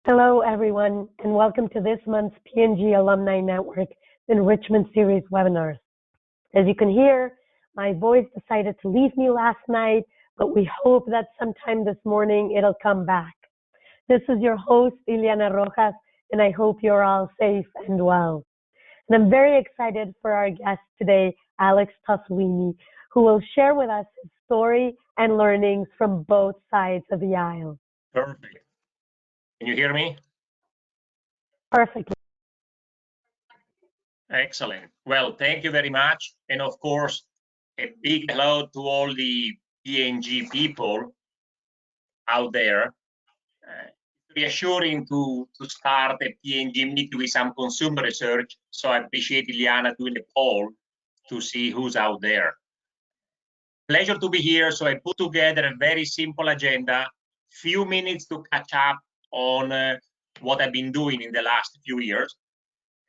Hello, everyone, and welcome to this month's P&G Alumni Network Enrichment Series webinars. As you can hear, my voice decided to leave me last night, but we hope that sometime this morning it'll come back. This is your host, Ileana Rojas, and I hope you're all safe and well. And I'm very excited for our guest today, Alex Tosolini, who will share with us his story and learnings from both sides of the aisle. Perfect. Can you hear me? Perfectly. Excellent. Well, thank you very much. And of course, a big hello to all the P&G people out there. Reassuring to start a P&G meeting with some consumer research. So I appreciate Ileana doing a poll to see who's out there. Pleasure to be here. So I put together a very simple agenda, few minutes to catch up on what I've been doing in the last few years.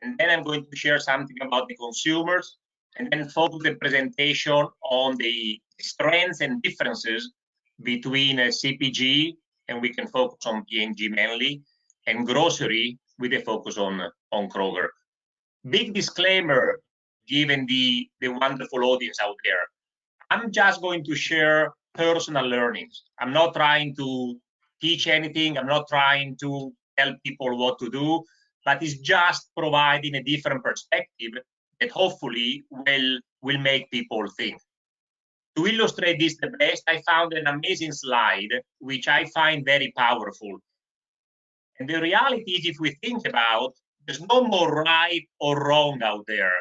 And then I'm going to share something about the consumers, and then focus the presentation on the strengths and differences between CPG, and we can focus on P&G mainly, and grocery with a focus on Kroger. Big disclaimer, given the wonderful audience out there. I'm just going to share personal learnings. I'm not trying to teach anything. I'm not trying to tell people what to do, but it's just providing a different perspective that hopefully will make people think. To illustrate this the best, I found an amazing slide, which I find very powerful. And the reality is, if we think about, there's no more right or wrong out there.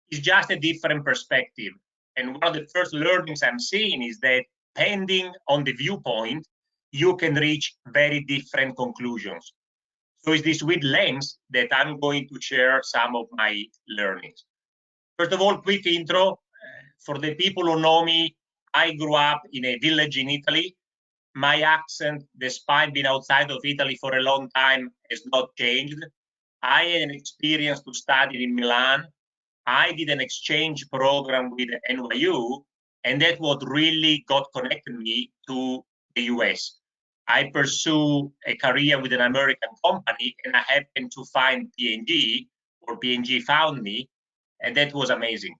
It's just a different perspective. And one of the first learnings I'm seeing is that depending on the viewpoint, you can reach very different conclusions. So it's this with lens that I'm going to share some of my learnings. First of all, quick intro. For the people who know me, I grew up in a village in Italy. My accent, despite being outside of Italy for a long time, has not changed. I had an experience to study in Milan. I did an exchange program with NYU, and that's what really got connected me to the US. I pursue a career with an American company, and I happened to find P&G, or P&G found me, and that was amazing.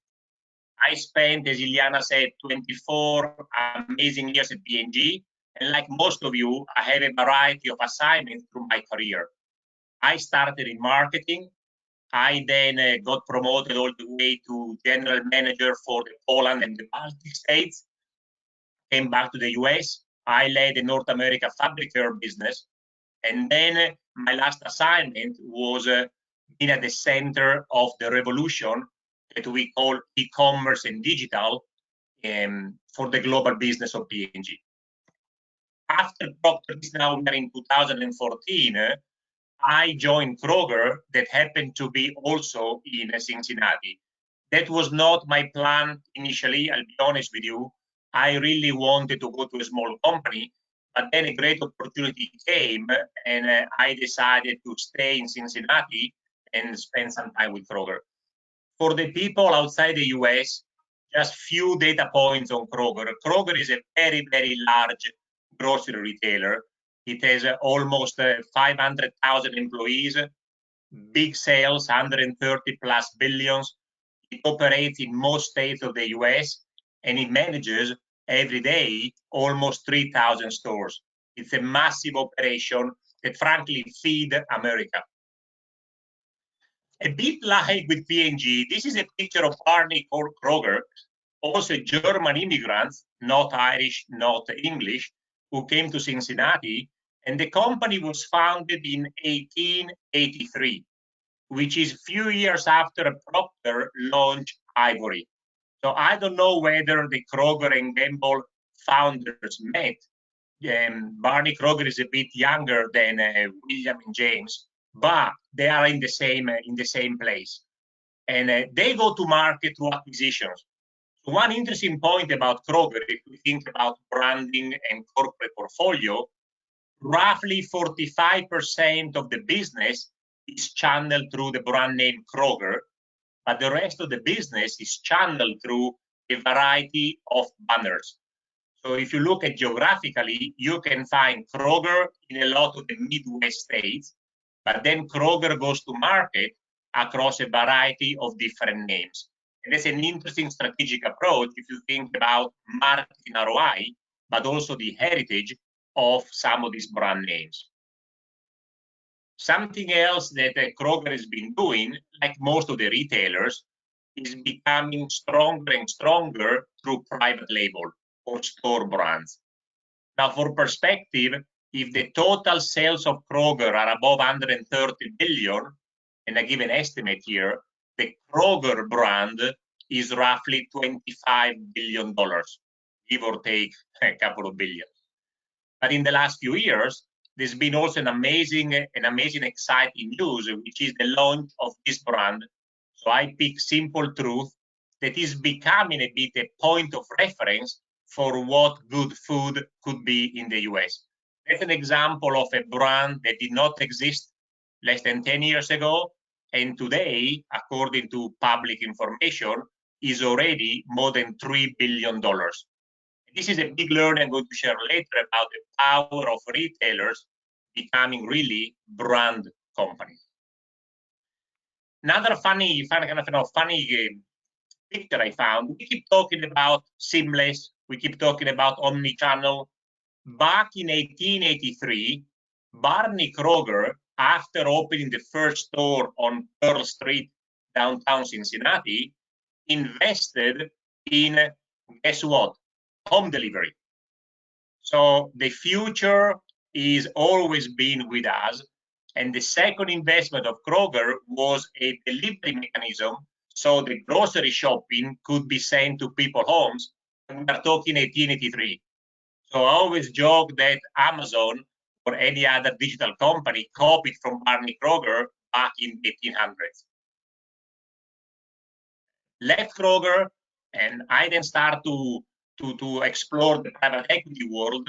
I spent, as Ileana said, 24 amazing years at P&G, and like most of you, I have a variety of assignments through my career. I started in marketing. I then got promoted all the way to general manager for the Poland and the Baltic states. Came back to the US. I led the North America fabric care business. And then my last assignment was being at the center of the revolution that we call e-commerce and digital for the global business of P&G. After Procter, now we're in 2014, I joined Kroger, that happened to be also in Cincinnati. That was not my plan initially, I'll be honest with you. I really wanted to go to a small company, but then a great opportunity came, and I decided to stay in Cincinnati and spend some time with Kroger. For the people outside the US, just few data points on Kroger. Kroger is a very, very large grocery retailer. It has almost 500,000 employees, big sales, 130 plus billions. It operates in most states of the US, and it manages every day almost 3,000 stores. It's a massive operation that frankly feed America. A bit like with P&G, this is a picture of Barney Kroger, also German immigrants, not Irish, not English, who came to Cincinnati. And the company was founded in 1883, which is a few years after Procter launched Ivory. So I don't know whether the Kroger and Gamble founders met. Barney Kroger is a bit younger than William and James, but they are in the same place. And they go to market through acquisitions. So one interesting point about Kroger, if we think about branding and corporate portfolio, roughly 45% of the business is channeled through the brand name Kroger, but the rest of the business is channeled through a variety of banners. So if you look at geographically, you can find Kroger in a lot of the Midwest states, but then Kroger goes to market across a variety of different names. And that's an interesting strategic approach if you think about marketing ROI, but also the heritage of some of these brand names. Something else that Kroger has been doing, like most of the retailers, is becoming stronger and stronger through private label or store brands. Now, for perspective, if the total sales of Kroger are above 130 billion, and I give an estimate here, the Kroger brand is roughly $25 billion, give or take a couple of billion. But in the last few years, there's been also an amazing, exciting news, which is the launch of this brand. So I pick Simple Truth, that is becoming a bit a point of reference for what good food could be in the US. That's an example of a brand that did not exist less than 10 years ago, and today, according to public information, is already more than $3 billion. This is a big learning I'm going to share later about the power of retailers becoming really brand companies. Another funny picture I found, we keep talking about seamless, we keep talking about omnichannel. Back in 1883, Barney Kroger, after opening the first store on Pearl Street, downtown Cincinnati, invested in, guess what? Home delivery. So the future is always been with us. And the second investment of Kroger was a delivery mechanism, so the grocery shopping could be sent to people's homes. And we are talking 1883. So I always joke that Amazon or any other digital company copied from Barney Kroger back in 1800s. Left Kroger, and I then start to explore the private equity world.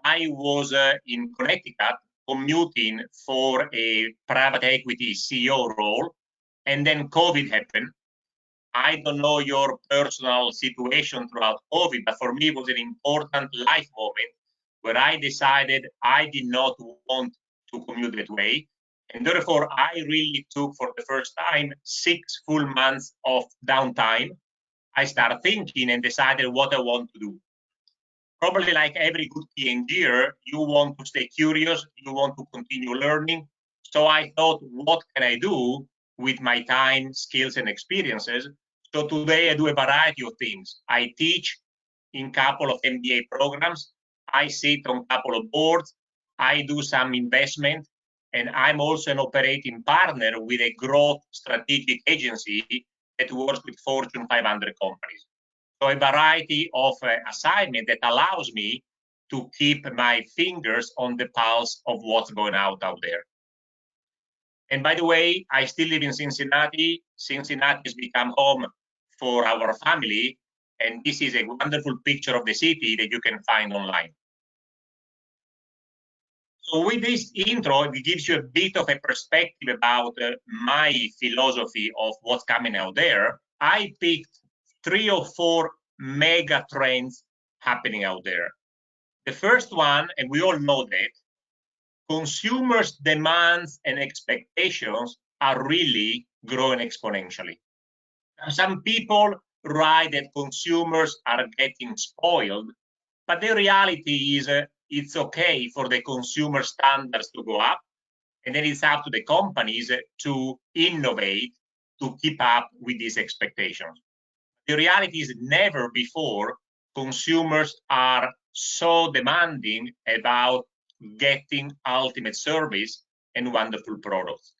I was in Connecticut commuting for a private equity CEO role, and then COVID happened. I don't know your personal situation throughout COVID, but for me it was an important life moment where I decided I did not want to commute that way. And therefore, I really took for the first time 6 full months of downtime. I started thinking and decided what I want to do. Probably like every good P&G'er, you want to stay curious, you want to continue learning. So I thought, what can I do with my time, skills, and experiences? So today I do a variety of things. I teach in a couple of MBA programs. I sit on a couple of boards. I do some investment. And I'm also an operating partner with a growth strategic agency that works with Fortune 500 companies. So a variety of assignment that allows me to keep my fingers on the pulse of what's going out there. And by the way, I still live in Cincinnati. Cincinnati has become home for our family. And this is a wonderful picture of the city that you can find online. So with this intro, it gives you a bit of a perspective about my philosophy of what's coming out there. I picked 3 or 4 mega trends happening out there. The first one, and we all know that, consumers' demands and expectations are really growing exponentially. Some people write that consumers are getting spoiled, but the reality is it's okay for the consumer standards to go up, and then it's up to the companies to innovate to keep up with these expectations. The reality is never before consumers are so demanding about getting ultimate service and wonderful products.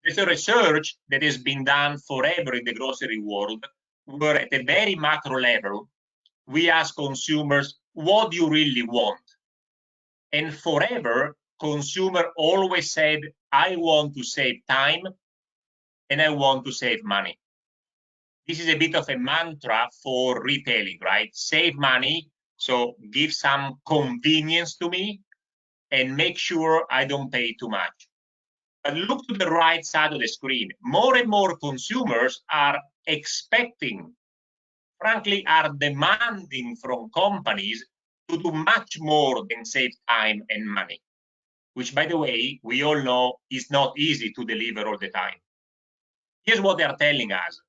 There's a research that has been done forever in the grocery world, where at a very macro level, we ask consumers, what do you really want? And forever, consumer always said, I want to save time and I want to save money. This is a bit of a mantra for retailing, right? Save money, so give some convenience to me and make sure I don't pay too much. But look to the right side of the screen. More and more consumers are expecting frankly, are demanding from companies to do much more than save time and money, which, by the way, we all know is not easy to deliver all the time. Here's what they are telling us.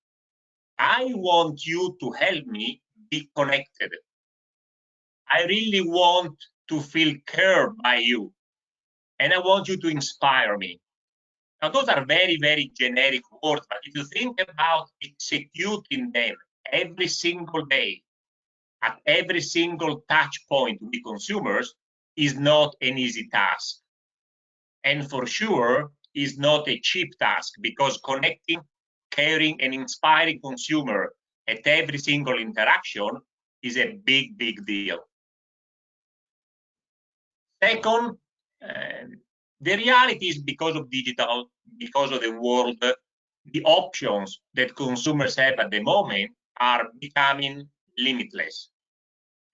I want you to help me be connected. I really want to feel cared by you, and I want you to inspire me. Now, those are very, very generic words, but if you think about executing them every single day, at every single touch point with consumers, is not an easy task. And for sure, is not a cheap task, because connecting, caring, and inspiring consumer at every single interaction is a big, big deal. Second, the reality is, because of digital, because of the world, the options that consumers have at the moment are becoming limitless.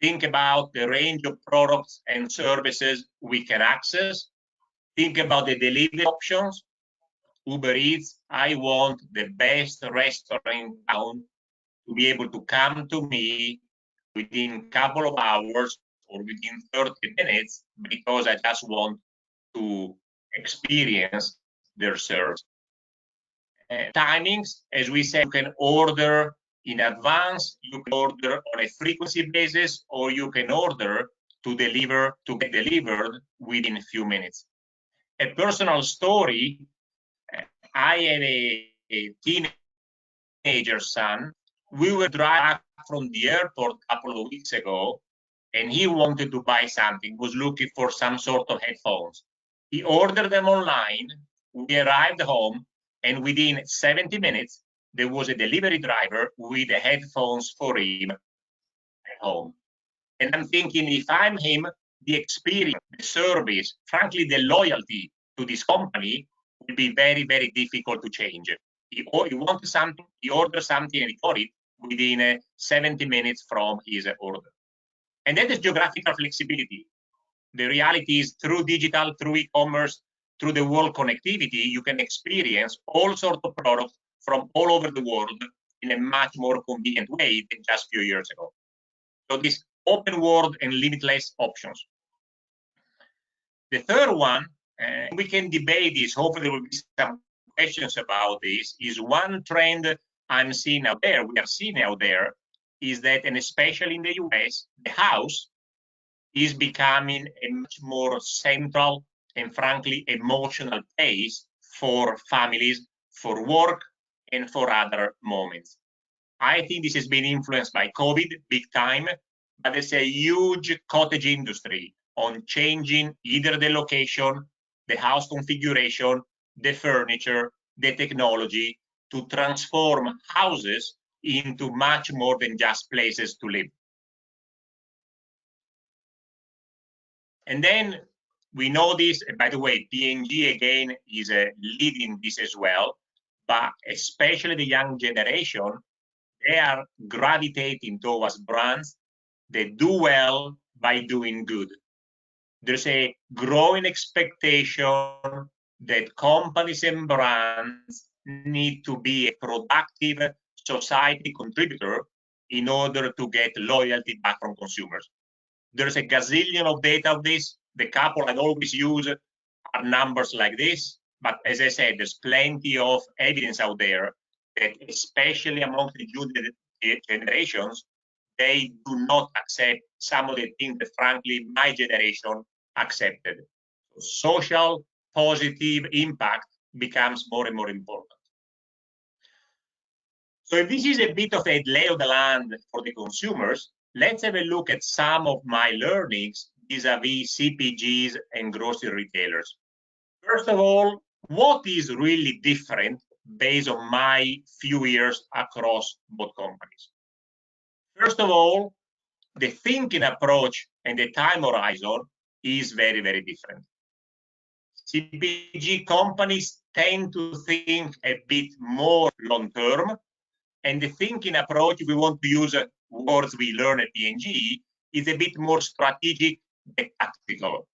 Think about the range of products and services we can access. Think about the delivery options. Uber Eats, I want the best restaurant in town to be able to come to me within a couple of hours or within 30 minutes, because I just want to experience their service. Timings, as we said, you can order in advance, you can order on a frequency basis, or you can order to get delivered within a few minutes. A personal story, I have a teenager son. We were driving back from the airport a couple of weeks ago, and he wanted to buy something, was looking for some sort of headphones. He ordered them online. We arrived home, and within 70 minutes, there was a delivery driver with the headphones for him at home. And I'm thinking, if I'm him, the experience, the service, frankly, the loyalty to this company will be very, very difficult to change. He wanted something, he ordered something, and he got it within 70 minutes from his order. And that is geographical flexibility. The reality is, through digital, through e-commerce, through the world connectivity, you can experience all sorts of products from all over the world in a much more convenient way than just a few years ago. So this open world and limitless options. The third one, we can debate this, hopefully there will be some questions about this, is one trend I'm seeing out there, we are seeing out there, is that, and especially in the US, the house is becoming a much more central and frankly emotional place for families, for work, and for other moments. I think this has been influenced by COVID big time, but there's a huge cottage industry on changing either the location, the house configuration, the furniture, the technology, to transform houses into much more than just places to live. And then we know this, by the way, P&G again is leading this as well, but especially the young generation, they are gravitating towards brands that do well by doing good. There's a growing expectation that companies and brands need to be a productive society contributor in order to get loyalty back from consumers. There's a gazillion of data of this. The couple I always use are numbers like this. But as I said, there's plenty of evidence out there that, especially among the new generations, they do not accept some of the things that, frankly, my generation accepted. Social positive impact becomes more and more important. So if this is a bit of a lay of the land for the consumers, let's have a look at some of my learnings vis-a-vis CPGs and grocery retailers. First of all, what is really different based on my few years across both companies? First of all, the thinking approach and the time horizon is very, very different. CPG companies tend to think a bit more long-term, and the thinking approach, if we want to use words we learn at P&G, is a bit more strategic than tactical.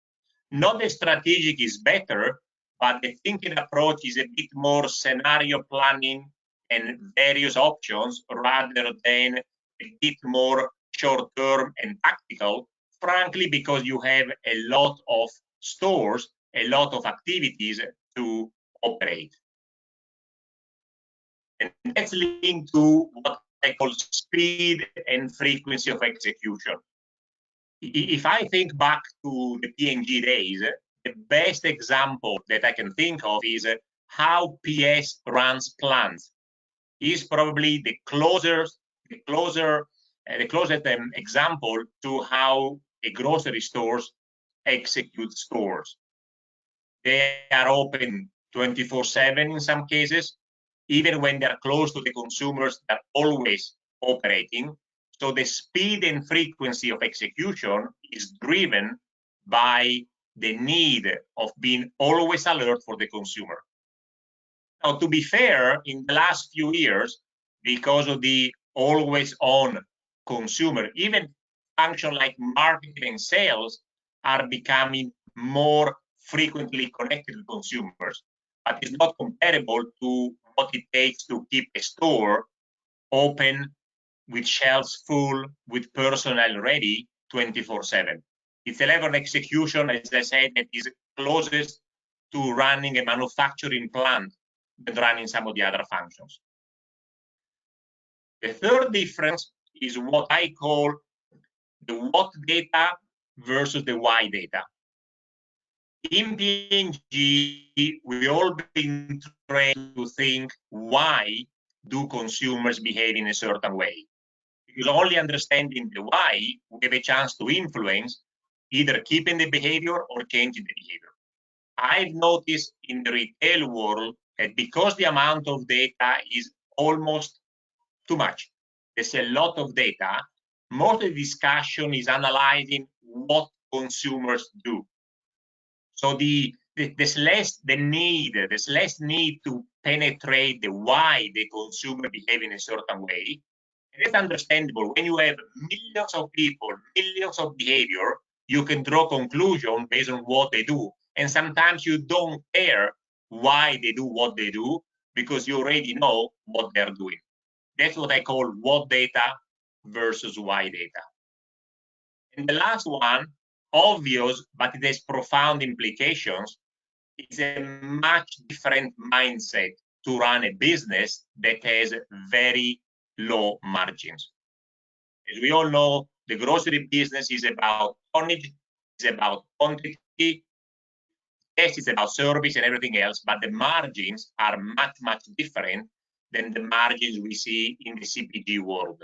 Not that strategic is better, but the thinking approach is a bit more scenario planning and various options rather than a bit more short-term and tactical, frankly, because you have a lot of stores, a lot of activities to operate. And that's linked to what I call speed and frequency of execution. If I think back to the P&G days, the best example that I can think of is how PS runs plants. Is probably the closest example to how a grocery stores execute stores. They are open 24/7 in some cases. Even when they're close to the consumers, they're always operating. So the speed and frequency of execution is driven by the need of being always alert for the consumer. Now, to be fair, in the last few years, because of the always-on consumer, even functions like marketing and sales are becoming more frequently connected to consumers. But it's not comparable to what it takes to keep a store open with shelves full, with personnel ready 24/7. It's a level of execution, as I said, that is closest to running a manufacturing plant than running some of the other functions. The third difference is what I call the what data versus the why data. In P&G, we all been trained to think, why do consumers behave in a certain way? Because only understanding the why, we have a chance to influence either keeping the behavior or changing the behavior. I've noticed in the retail world that because the amount of data is almost too much, there's a lot of data, most of the discussion is analyzing what consumers do. So there's less need to penetrate the why the consumer behave in a certain way. And it's understandable. When you have millions of people, millions of behavior, you can draw conclusion based on what they do. And sometimes you don't care why they do what they do because you already know what they're doing. That's what I call what data versus why data. And the last one, obvious, but it has profound implications, is a much different mindset to run a business that has very low margins. As we all know, the grocery business is about tonnage, it's about quantity, yes, it's about service and everything else, but the margins are much, much different than the margins we see in the CPG world.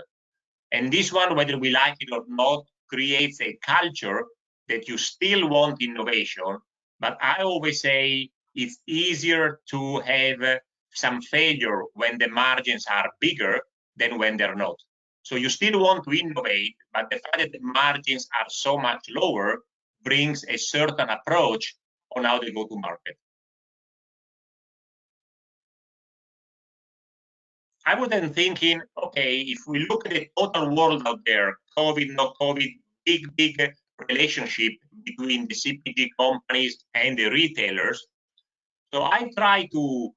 And this one, whether we like it or not, creates a culture that you still want innovation, but I always say it's easier to have some failure when the margins are bigger than when they're not. So you still want to innovate, but the fact that the margins are so much lower brings a certain approach on how they go to market. I was then thinking, okay, if we look at the total world out there, COVID, no COVID, big relationship between the CPG companies and the retailers. So I try to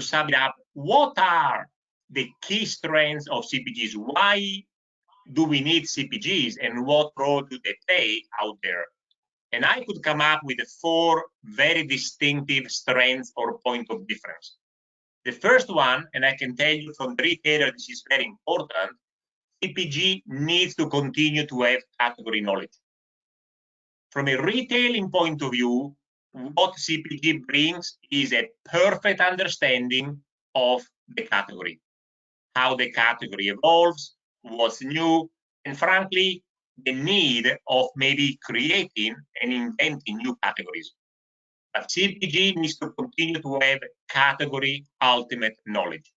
sum it up. What are the key strengths of CPGs? Why do we need CPGs and what role do they play out there? And I could come up with 4 very distinctive strengths or point of difference. The first one, and I can tell you from the retailer, this is very important, CPG needs to continue to have category knowledge. From a retailing point of view, what CPG brings is a perfect understanding of the category, how the category evolves, what's new, and frankly, the need of maybe creating and inventing new categories. But CPG needs to continue to have category ultimate knowledge.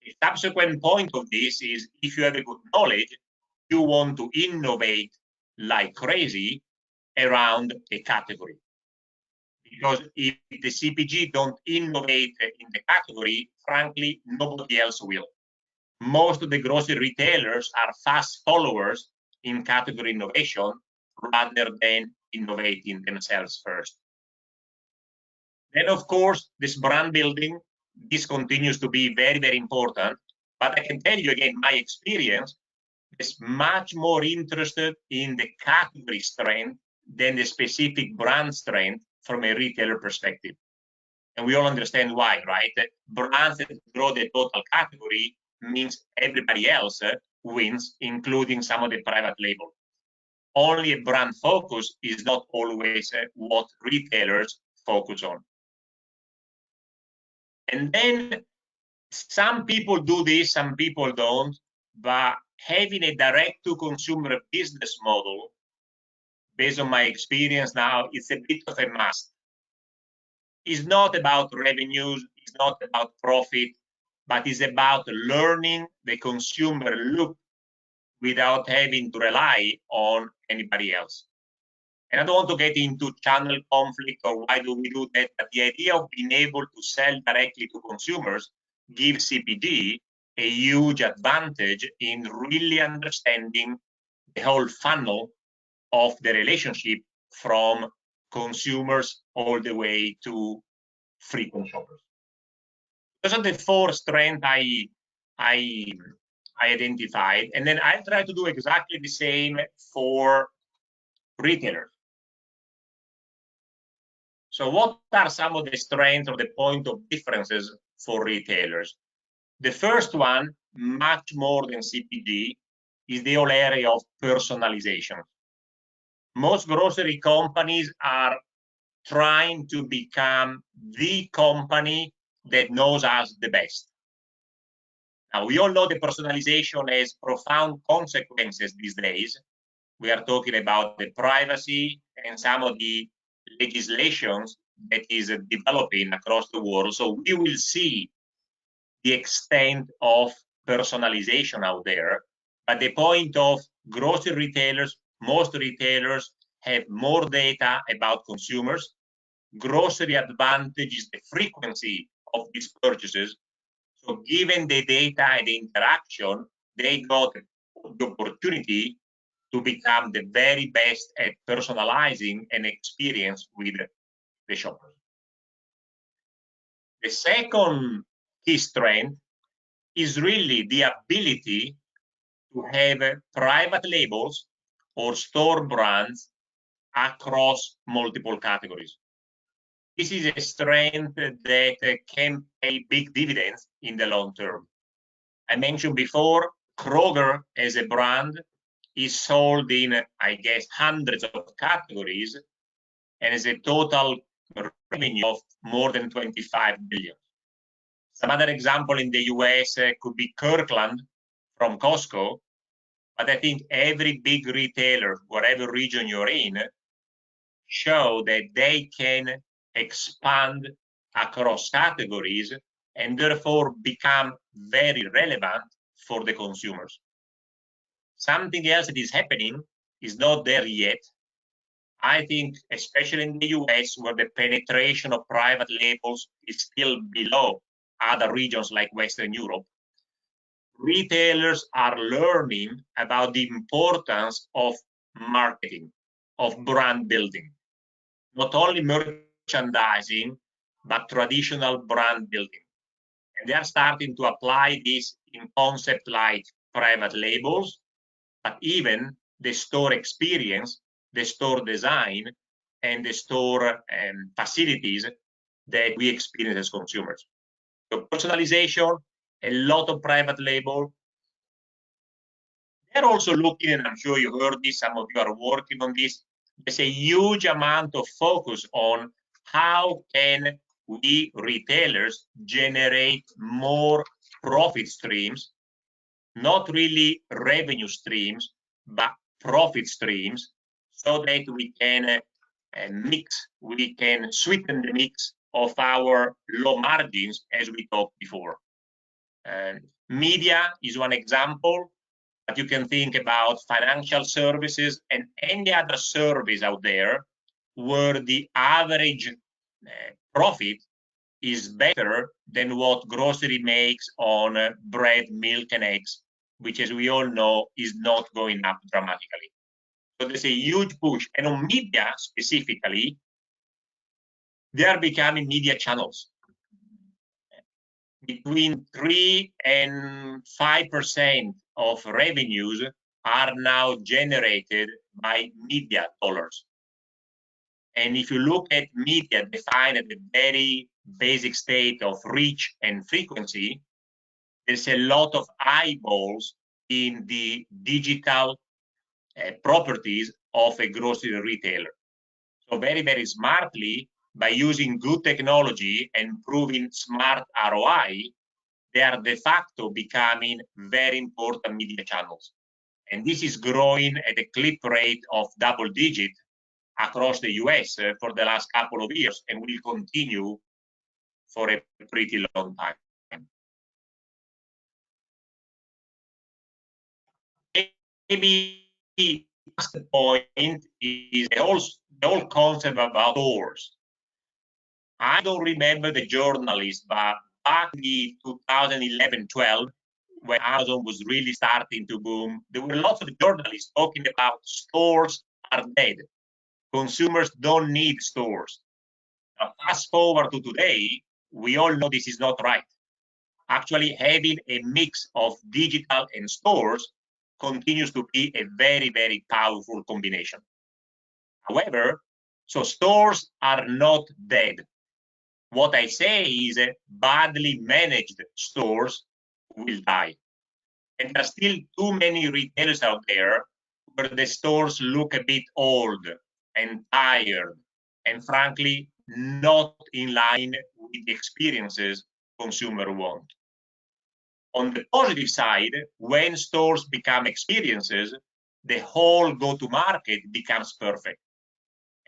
A subsequent point of this is if you have a good knowledge, you want to innovate like crazy around a category. Because if the CPG don't innovate in the category, frankly, nobody else will. Most of the grocery retailers are fast followers in category innovation rather than innovating themselves first. Then, of course, this brand building, this continues to be very, very important. But I can tell you again, my experience is much more interested in the category strength than the specific brand strength from a retailer perspective. And we all understand why, right? Brands that grow the total category means everybody else wins, including some of the private label. Only a brand focus is not always what retailers focus on. And then some people do this, some people don't, but having a direct-to-consumer business model, based on my experience now, it's a bit of a must. It's not about revenues, it's not about profit, but it's about learning the consumer look without having to rely on anybody else. And I don't want to get into channel conflict or why do we do that, but the idea of being able to sell directly to consumers gives CPG a huge advantage in really understanding the whole funnel of the relationship from consumers all the way to frequent shoppers. Those are the four strengths I identified, and then I try to do exactly the same for retailers. So what are some of the strengths or the point of differences for retailers? The first one, much more than CPG, is the whole area of personalization. Most grocery companies are trying to become the company that knows us the best. Now, we all know the personalization has profound consequences these days. We are talking about the privacy and some of the legislations that is developing across the world. So we will see the extent of personalization out there. But the point of grocery retailers, most retailers have more data about consumers. Grocery advantage is the frequency of these purchases. So given the data and the interaction, they got the opportunity to become the very best at personalizing an experience with the shoppers. The second key strength is really the ability to have private labels or store brands across multiple categories. This is a strength that can pay big dividends in the long term. I mentioned before, Kroger as a brand is sold in, I guess, hundreds of categories and has a total revenue of more than 25 billion. Some other example in the US could be Kirkland from Costco, but I think every big retailer, whatever region you're in, show that they can expand across categories and therefore become very relevant for the consumers. Something else that is happening is not there yet. I think, especially in the US, where the penetration of private labels is still below other regions like Western Europe, retailers are learning about the importance of marketing, of brand building. Not only merchandising, but traditional brand building. And they are starting to apply this in concepts like private labels, but even the store experience, the store design, and the store facilities that we experience as consumers. So personalization, a lot of private label. They're also looking, and I'm sure you heard this, some of you are working on this, there's a huge amount of focus on how can we retailers generate more profit streams, not really revenue streams, but profit streams, so that we can we can sweeten the mix of our low margins, as we talked before. Media is one example, but you can think about financial services and any other service out there where the average profit is better than what grocery makes on bread, milk, and eggs, which, as we all know, is not going up dramatically. So there's a huge push. And on media specifically, they are becoming media channels. between 3 and 5% of revenues are now generated by media dollars. And if you look at media defined at the very basic state of reach and frequency, there's a lot of eyeballs in the digital properties of a grocery retailer. So very, very smartly, by using good technology and proving smart ROI, they are de facto becoming very important media channels. And this is growing at a clip rate of double digit across the US for the last couple of years, and will continue for a pretty long time. Maybe the last point is the whole concept about stores. I don't remember the journalist, but back in 2011-12, when Amazon was really starting to boom, there were lots of journalists talking about stores are dead. Consumers don't need stores. Now, fast forward to today, we all know this is not right. Actually, having a mix of digital and stores continues to be a very, very powerful combination. However, so stores are not dead. What I say is badly managed stores will die. And there are still too many retailers out there where the stores look a bit old and tired, and frankly, not in line with the experiences consumers want. On the positive side, when stores become experiences, the whole go-to-market becomes perfect.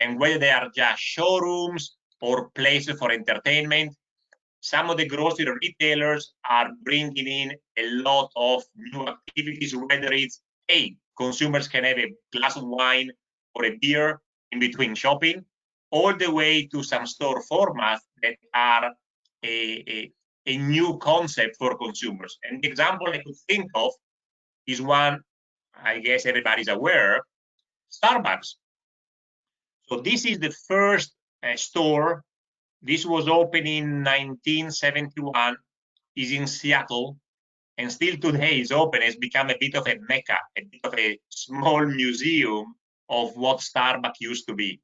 And whether they are just showrooms or places for entertainment, some of the grocery retailers are bringing in a lot of new activities, whether it's, hey, consumers can have a glass of wine or a beer in between shopping, all the way to some store formats that are a new concept for consumers. And the example I could think of is one I guess everybody's aware, Starbucks. So this is the first store. This was opened in 1971, is in Seattle, and still today is open. It's become a bit of a mecca, a bit of a small museum of what Starbucks used to be.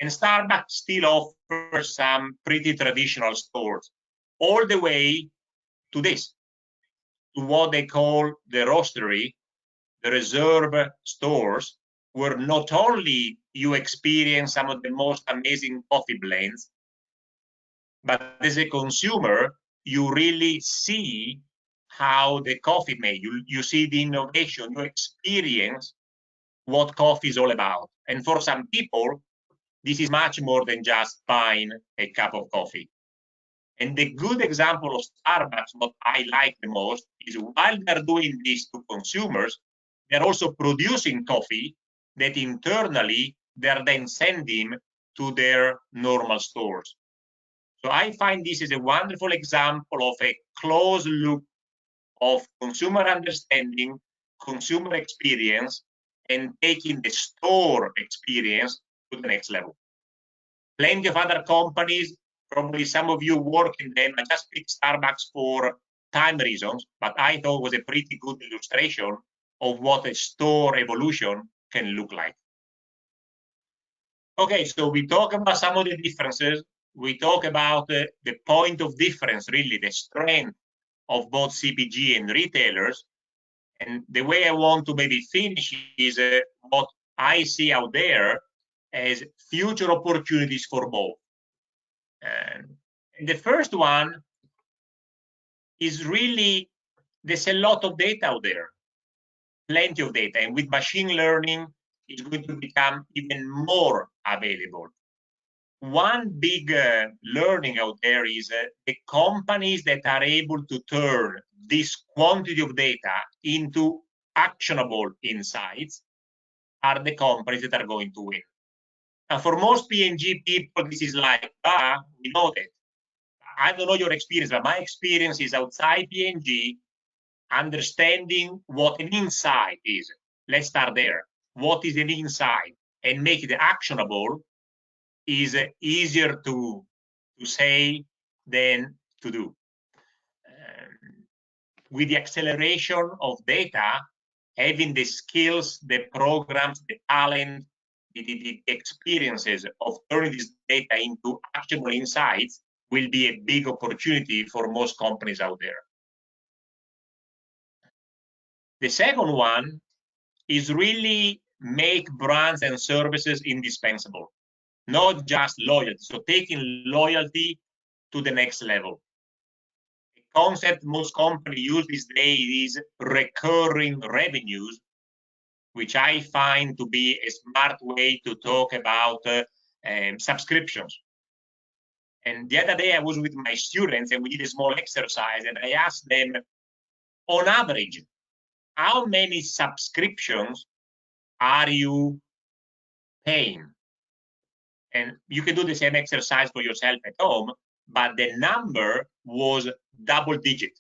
And Starbucks still offers some pretty traditional stores, all the way to this, to what they call the roastery, the reserve stores, where not only you experience some of the most amazing coffee blends, but as a consumer, you really see how the coffee made. You see the innovation, you experience what coffee is all about. And for some people, this is much more than just buying a cup of coffee. And the good example of Starbucks, what I like the most, is while they're doing this to consumers, they're also producing coffee that internally they're then sending to their normal stores. So I find this is a wonderful example of a closed loop of consumer understanding, consumer experience, and taking the store experience to the next level. Plenty of other companies, probably some of you work in them. I just picked Starbucks for time reasons, but I thought it was a pretty good illustration of what a store evolution can look like. Okay, so we talk about some of the differences. We talk about the point of difference, really, the strength of both CPG and retailers. And the way I want to maybe finish is what I see out there as future opportunities for both. And the first one is really, there's a lot of data out there, plenty of data. And with machine learning, it's going to become even more available. One big learning out there is the companies that are able to turn this quantity of data into actionable insights are the companies that are going to win. And for most P&G people, this is like, we know that. I don't know your experience, but my experience is outside P&G, understanding what an insight is. Let's start there. What is an insight? And make it actionable is easier to say than to do. with the acceleration of data, having the skills, the programs, the talent, the experiences of turning this data into actionable insights will be a big opportunity for most companies out there. The second one is really make brands and services indispensable, not just loyalty. So taking loyalty to the next level. The concept most companies use these days is recurring revenues, which I find to be a smart way to talk about subscriptions. And the other day I was with my students and we did a small exercise and I asked them, on average, how many subscriptions are you paying? And you can do the same exercise for yourself at home, but the number was double digit.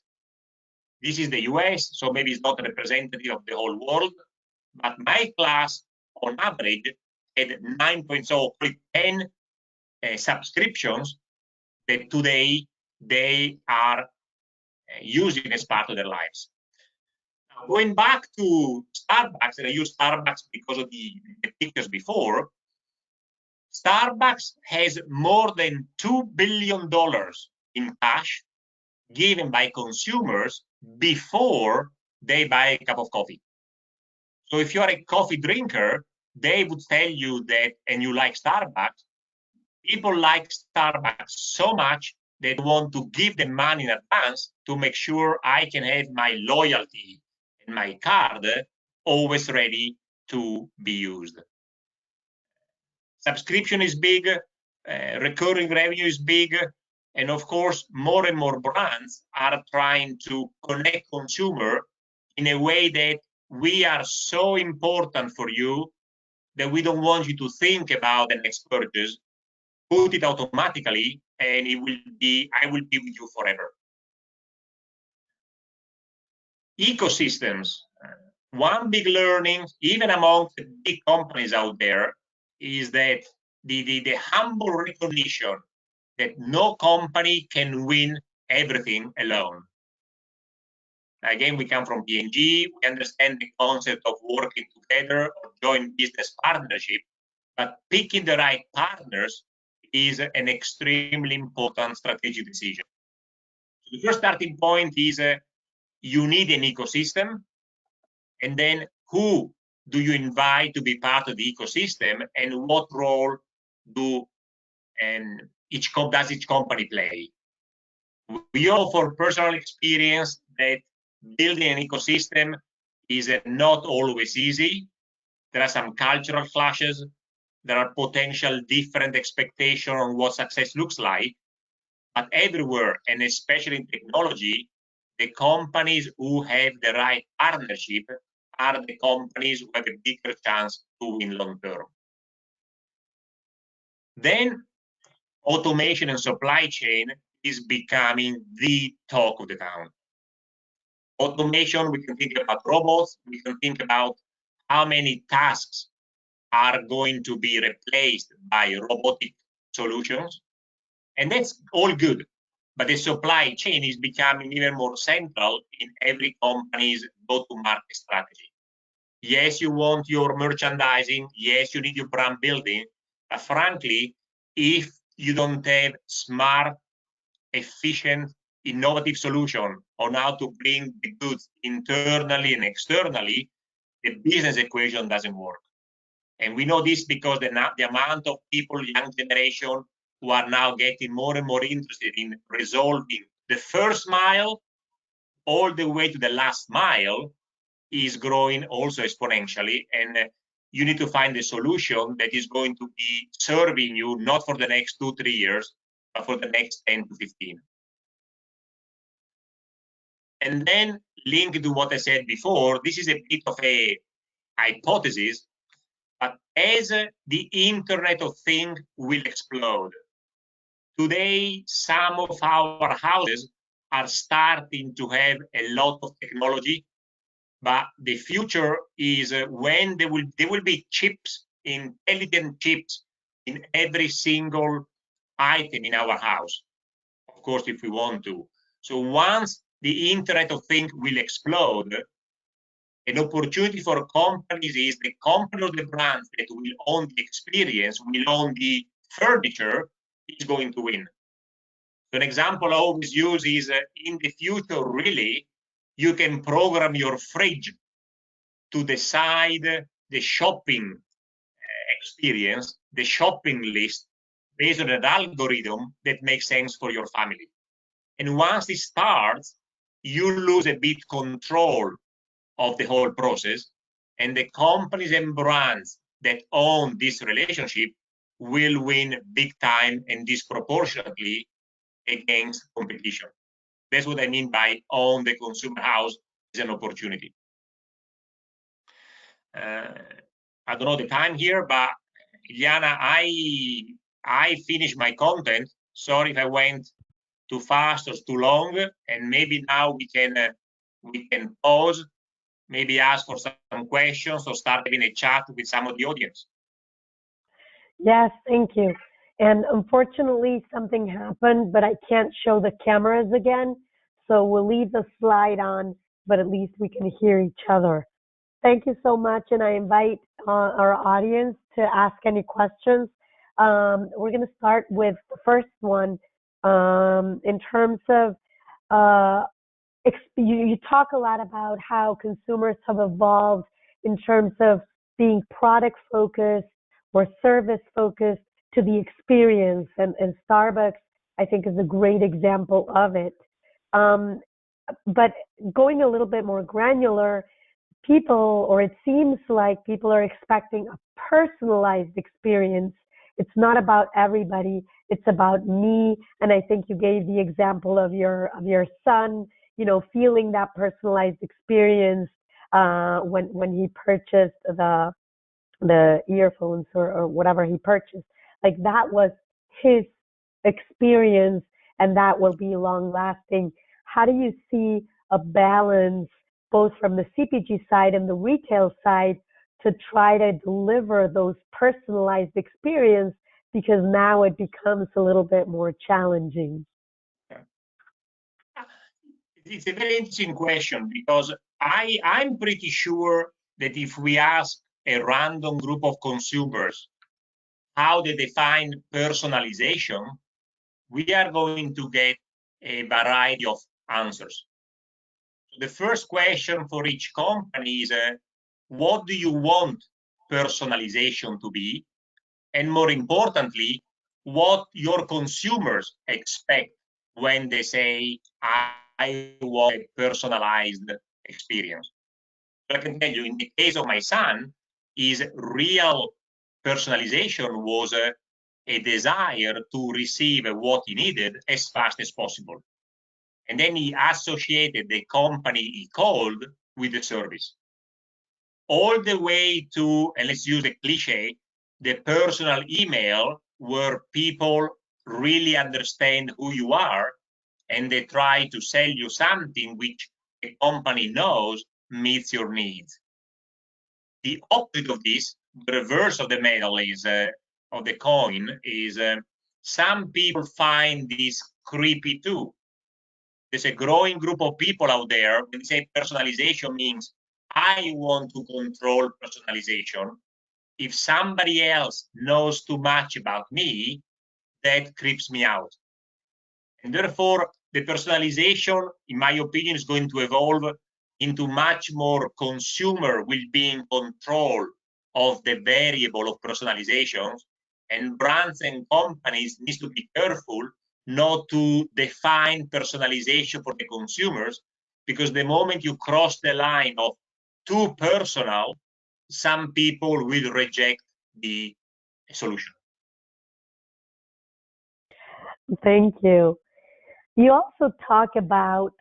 This is the US, so maybe it's not representative of the whole world, but my class on average had 10 subscriptions that today they are using as part of their lives. Now, going back to Starbucks, and I use Starbucks because of the pictures before, Starbucks has more than $2 billion in cash given by consumers before they buy a cup of coffee. So if you're a coffee drinker, they would tell you that, and you like Starbucks, people like Starbucks so much they want to give them money in advance to make sure I can have my loyalty and my card always ready to be used. Subscription is big, recurring revenue is big, and of course, more and more brands are trying to connect consumer in a way that we are so important for you that we don't want you to think about the next purchase, put it automatically, and I will be with you forever. Ecosystems. One big learning, even among the big companies out there, is that the humble recognition that no company can win everything alone. Again, we come from P&G, we understand the concept of working together or joint business partnership, but picking the right partners is an extremely important strategic decision. So the first starting point is you need an ecosystem, and then who do you invite to be part of the ecosystem, and what role does each company play? We all, for personal experience, that building an ecosystem is not always easy. There are some cultural clashes. There are potential different expectations on what success looks like. But everywhere, and especially in technology, the companies who have the right partnership are the companies who have a bigger chance to win long term. Then automation and supply chain is becoming the talk of the town. Automation, we can think about robots, we can think about how many tasks are going to be replaced by robotic solutions, and that's all good. But the supply chain is becoming even more central in every company's go-to-market strategy. Yes, you want your merchandising. Yes, you need your brand building. But frankly, if you don't have smart, efficient, innovative solution on how to bring the goods internally and externally, the business equation doesn't work. And we know this because the amount of people, young generation, who are now getting more and more interested in resolving the first mile all the way to the last mile is growing also exponentially. And you need to find a solution that is going to be serving you not for the next 2-3 years, but for the next 10 to 15. And then linked to what I said before, this is a bit of a hypothesis, but as the Internet of Things will explode, today some of our houses are starting to have a lot of technology, but the future is when there will be chips, intelligent chips in every single item in our house, of course, if we want to. So once the Internet of Things will explode, an opportunity for companies is the company or the brands that will own the experience, will own the furniture, is going to win. So an example I always use is in the future, really, you can program your fridge to decide the shopping experience, the shopping list, based on an algorithm that makes sense for your family. And once it starts, you lose a bit control of the whole process, and the companies and brands that own this relationship will win big time and disproportionately against competition. That's what I mean by own the consumer house is an opportunity. I don't know the time here, but Iliana, I finished my content. Sorry if I went too fast or too long, and maybe now we can pause, maybe ask for some questions or start having a chat with some of the audience. Yes, thank you. And unfortunately, something happened, but I can't show the cameras again. So we'll leave the slide on, but at least we can hear each other. Thank you so much, and I invite our audience to ask any questions. We're going to start with the first one in terms of you talk a lot about how consumers have evolved in terms of being product focused or service focused to the experience, and Starbucks, I think, is a great example of it. But going a little bit more granular, people, or it seems like people are expecting a personalized experience. It's not about everybody. It's about me. And I think you gave the example of your son, feeling that personalized experience when he purchased the earphones or whatever he purchased. Like that was his experience, and that will be long lasting. How do you see a balance both from the CPG side and the retail side to try to deliver those personalized experience, because now it becomes a little bit more challenging? It's a very interesting question, because I'm pretty sure that if we ask a random group of consumers how they define personalization, we are going to get a variety of answers. The first question for each company is, what do you want personalization to be? And more importantly, what your consumers expect when they say, I want a personalized experience. I can tell you, in the case of my son, his real personalization was a desire to receive what he needed as fast as possible. And then he associated the company he called with the service. All the way to, and let's use a cliche, the personal email, where people really understand who you are and they try to sell you something which the company knows meets your needs. The opposite of this, the reverse of the medal is of the coin, is some people find this creepy too. There's a growing group of people out there when they say personalization means I want to control personalization. If somebody else knows too much about me, that creeps me out. And therefore, the personalization, in my opinion, is going to evolve into much more consumer will be in control of the variable of personalizations, and brands and companies need to be careful not to define personalization for the consumers, because the moment you cross the line of too personal, some people will reject the solution. Thank you. You also talk about,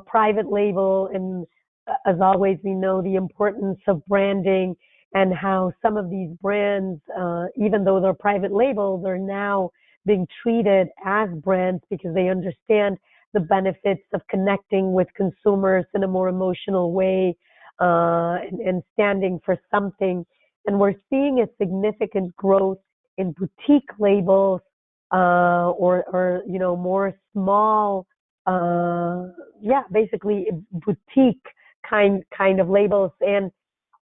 private label, and as always, we know the importance of branding and how some of these brands, even though they're private label, they're now being treated as brands because they understand the benefits of connecting with consumers in a more emotional way and standing for something. And we're seeing a significant growth in boutique labels or more small basically boutique kind of labels. And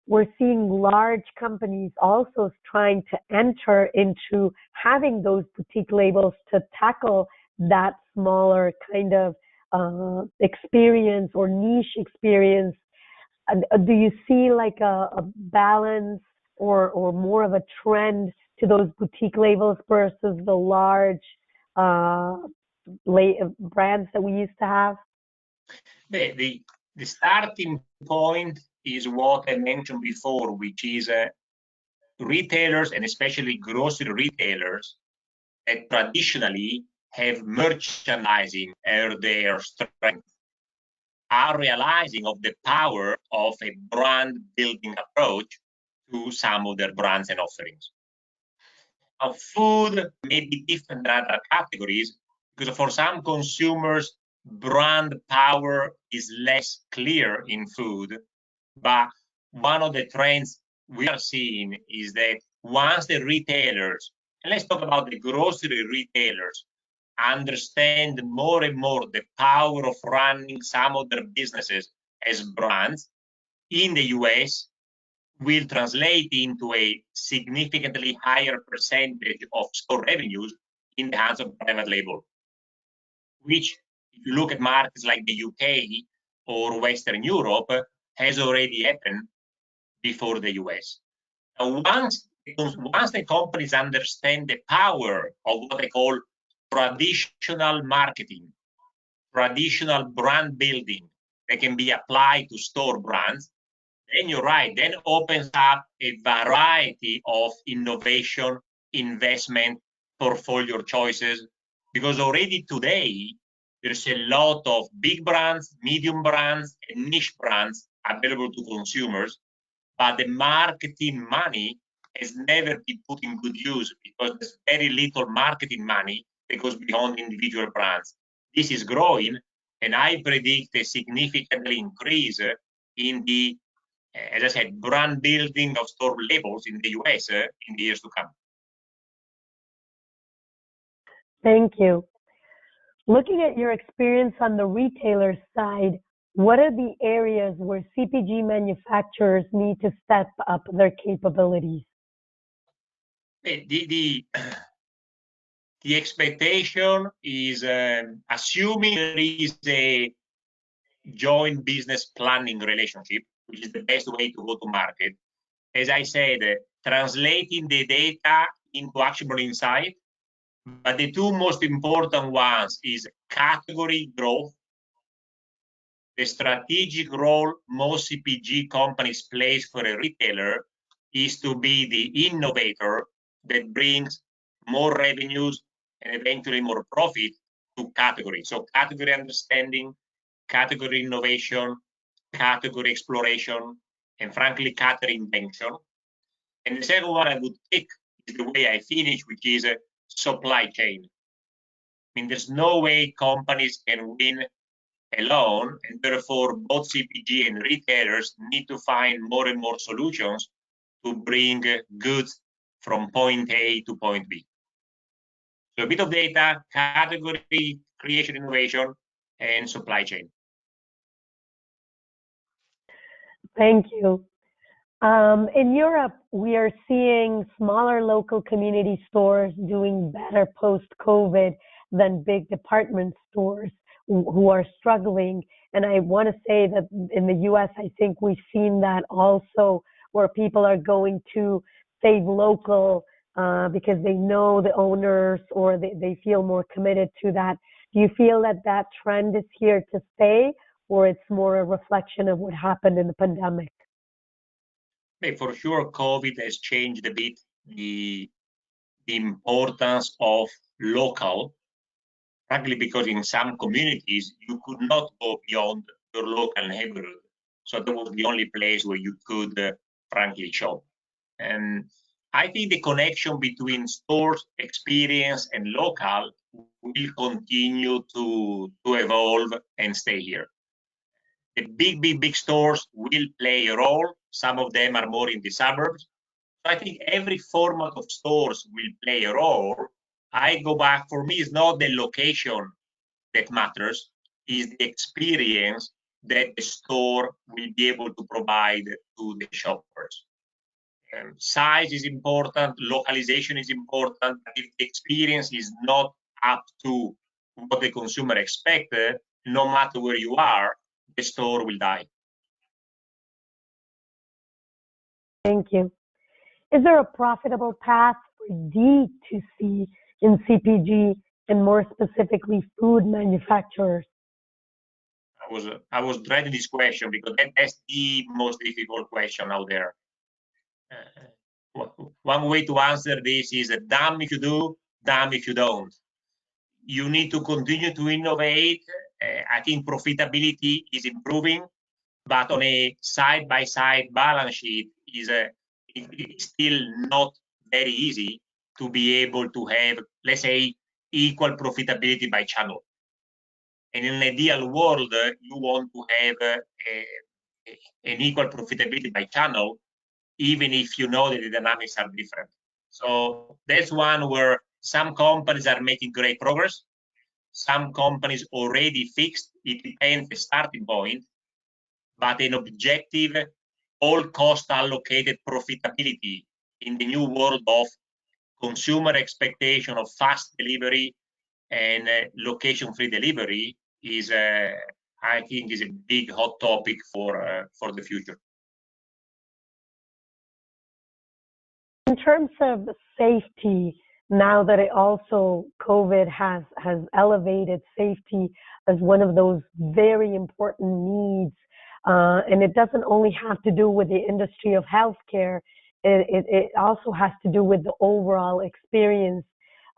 we're seeing large companies also trying to enter into having those boutique labels to tackle that smaller kind of experience or niche experience. Do you see like a balance or more of a trend to those boutique labels versus the large uh, brands that we used to have? The starting point is what I mentioned before, which is retailers, and especially grocery retailers, that traditionally have merchandising as their strength, are realizing of the power of a brand building approach to some of their brands and offerings. Now, food may be different than other categories because for some consumers, brand power is less clear in food. But one of the trends we are seeing is that once the retailers, and let's talk about the grocery retailers, understand more and more the power of running some of their businesses as brands in the US, will translate into a significantly higher percentage of store revenues in the hands of private label, which, if you look at markets like the UK or Western Europe, has already happened before the US. Once the companies understand the power of what they call traditional marketing, traditional brand building that can be applied to store brands, then you're right, then opens up a variety of innovation, investment, portfolio choices, because already today, there's a lot of big brands, medium brands, and niche brands available to consumers, but the marketing money has never been put in good use because there's very little marketing money that goes beyond individual brands. This is growing, and I predict a significant increase in the, as I said, brand building of store labels in the US in the years to come. Thank you. Looking at your experience on the retailer side, what are the areas where CPG manufacturers need to step up their capabilities? The expectation is assuming there is a joint business planning relationship, which is the best way to go to market. As I said, translating the data into actionable insight. But the two most important ones is category growth. The strategic role most CPG companies play for a retailer is to be the innovator that brings more revenues and eventually more profit to category. So category understanding, category innovation, category exploration, and frankly, category invention. And the second one I would pick is the way I finish, which is a supply chain. I mean, there's no way companies can win alone, and therefore both CPG and retailers need to find more and more solutions to bring goods from point A to point B. So a bit of data, category creation, innovation, and supply chain. Thank you. In Europe, we are seeing smaller local community stores doing better post-COVID than big department stores who are struggling. And I want to say that in the US, I think we've seen that also, where people are going to save local because they know the owners or they feel more committed to that. Do you feel that that trend is here to stay, or it's more a reflection of what happened in the pandemic? For sure, COVID has changed a bit the importance of local, frankly, because in some communities, you could not go beyond your local neighborhood. So that was the only place where you could, frankly, shop. And I think the connection between stores, experience, and local will continue to evolve and stay here. The big stores will play a role. Some of them are more in the suburbs. So I think every format of stores will play a role. I go back, for me, it's not the location that matters. is the experience that the store will be able to provide to the shoppers. Size is important, localization is important, but if the experience is not up to what the consumer expected, no matter where you are, the store will die. Thank you. Is there a profitable path for D2C in CPG and more specifically food manufacturers? I was dreading this question because that's the most difficult question out there. One way to answer this is damn if you do, damn if you don't. You need to continue to innovate. I think profitability is improving, but on a side-by-side balance sheet it's still not very easy to be able to have, let's say, equal profitability by channel. And in an ideal world, you want to have an equal profitability by channel, even if you know that the dynamics are different. So that's one where some companies are making great progress. Some companies already fixed, it depends the starting point, but an objective, all cost allocated profitability in the new world of consumer expectation of fast delivery and location-free delivery is, I think, is a big hot topic for the future. In terms of safety, now that it also COVID has elevated safety as one of those very important needs, and it doesn't only have to do with the industry of healthcare. It also has to do with the overall experience.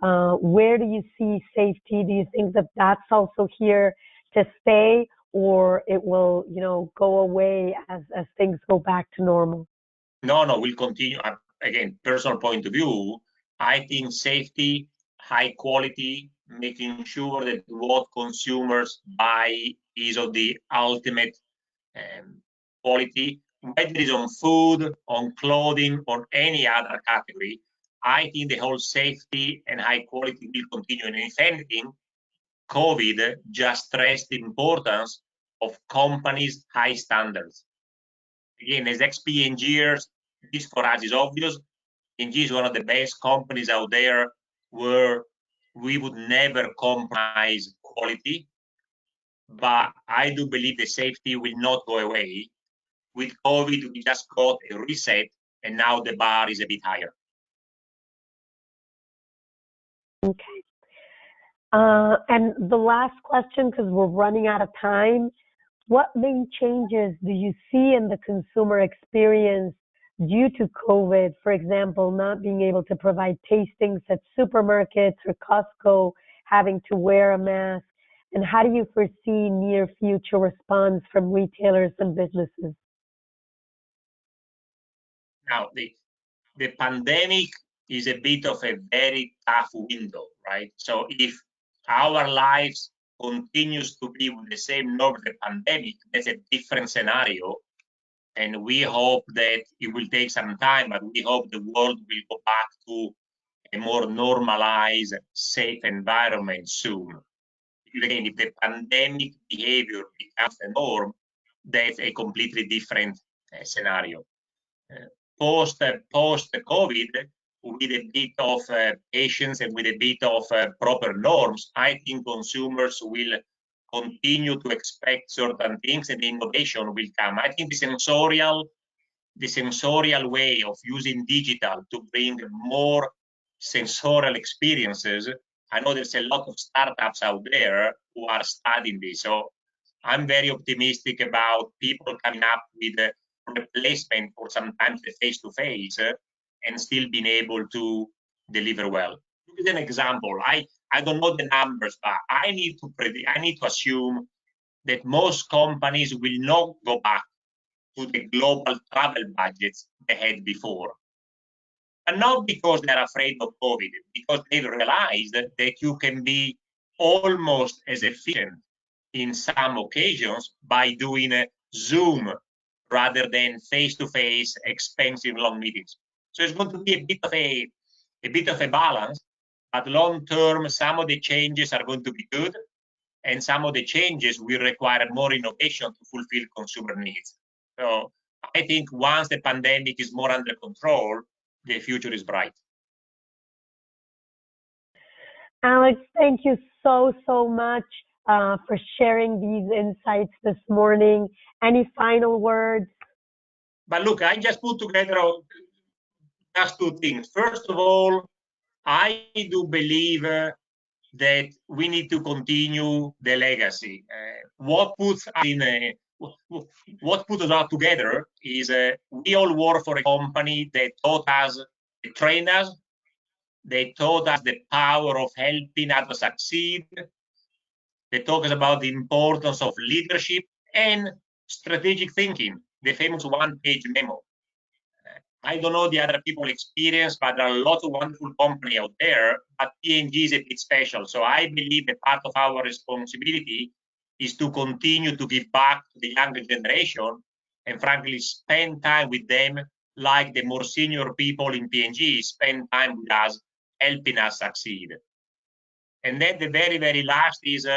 Where do you see safety? Do you think that that's also here to stay, or it will, go away as things go back to normal? No, we'll continue. Again, personal point of view, I think safety, high quality, making sure that what consumers buy is of the ultimate quality, whether it is on food, on clothing, or any other category. I think the whole safety and high quality will continue. And if anything, COVID just stressed the importance of companies' high standards. Again, as ex-P&Gers, this for us is obvious. P&G is one of the best companies out there where we would never compromise quality. But I do believe the safety will not go away. With COVID, we just got a reset, and now the bar is a bit higher. Okay. And the last question, because we're running out of time, what main changes do you see in the consumer experience due to COVID? For example, not being able to provide tastings at supermarkets or Costco, having to wear a mask, and how do you foresee near future response from retailers and businesses? Now, the pandemic is a bit of a very tough window, right? So if our lives continues to be with the same norm of the pandemic, that's a different scenario. And we hope that it will take some time, but we hope the world will go back to a more normalized, safe environment soon. Again, if the pandemic behavior becomes the norm, that's a completely different scenario. Post-COVID, with a bit of patience and with a bit of proper norms, I think consumers will continue to expect certain things and innovation will come. I think the sensorial way of using digital to bring more sensorial experiences. I know there's a lot of startups out there who are studying this. So I'm very optimistic about people coming up with a replacement for sometimes the face-to-face and still being able to deliver well. Give an example. I don't know the numbers, but I need to assume that most companies will not go back to the global travel budgets they had before. And not because they're afraid of COVID, because they've realized that you can be almost as efficient in some occasions by doing a Zoom rather than face-to-face expensive long meetings. So it's going to be a bit of a balance, but long term, some of the changes are going to be good and some of the changes will require more innovation to fulfill consumer needs. So I think once the pandemic is more under control, the future is bright. Alex, thank you so much for sharing these insights this morning. Any final words? But look, I just put together just two things. First of all, I do believe that we need to continue the legacy. What puts us all together is we all work for a company that taught us, trained us, they taught us the power of helping others succeed. They talk about the importance of leadership and strategic thinking, the famous one-page memo. I don't know the other people experience, but there are lots of wonderful companies out there, but P&G is a bit special. So I believe that part of our responsibility is to continue to give back to the younger generation and frankly spend time with them like the more senior people in P&G spend time with us, helping us succeed. And then the very last is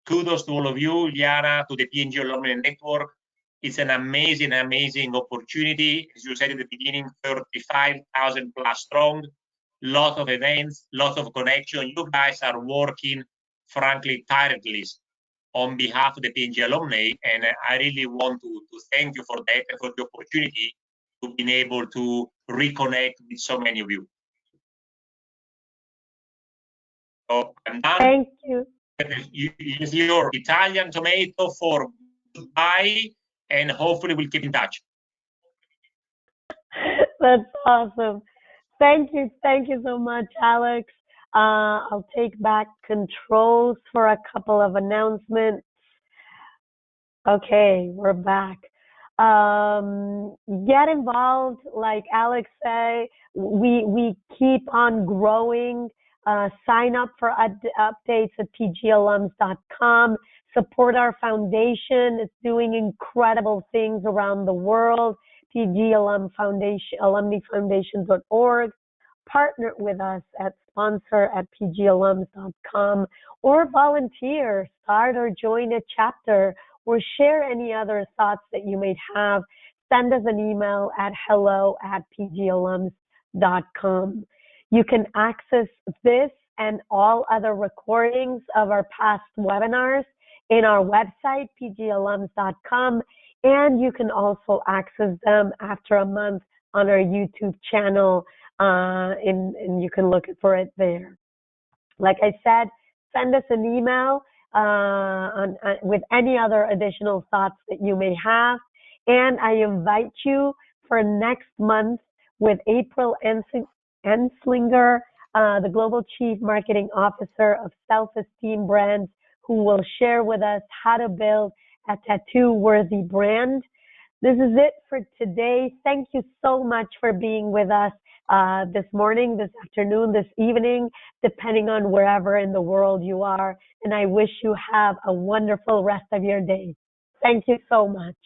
kudos to all of you, Liana, to the P&G Alumni Network. It's an amazing opportunity. As you said at the beginning, 35,000 plus strong, lots of events, lots of connection. You guys are working, frankly, tirelessly on behalf of the P&G alumni, and I really want to thank you for that and for the opportunity to be able to reconnect with so many of you. So I'm done. Thank you. Use your Italian tomato for goodbye, and hopefully we'll keep in touch. That's awesome. Thank you so much, Alex. I'll take back controls for a couple of announcements. Okay, we're back. Get involved, like Alex said. We keep on growing. Sign up for updates at pgalums.com. Support our foundation. It's doing incredible things around the world. PG Alum Foundation, alumnifoundation.org. Partner with us at sponsor@pgalums.com, or volunteer, start or join a chapter, or share any other thoughts that you may have. Send us an email at hello@pgalums.com. You can access this and all other recordings of our past webinars in our website, pgalums.com, and you can also access them after a month on our YouTube channel, and you can look for it there. Like I said, send us an email with any other additional thoughts that you may have, and I invite you for next month with April Enslinger, the Global Chief Marketing Officer of Self-Esteem Brands, who will share with us how to build a tattoo-worthy brand. This is it for today. Thank you so much for being with us this morning, this afternoon, this evening, depending on wherever in the world you are. And I wish you have a wonderful rest of your day. Thank you so much.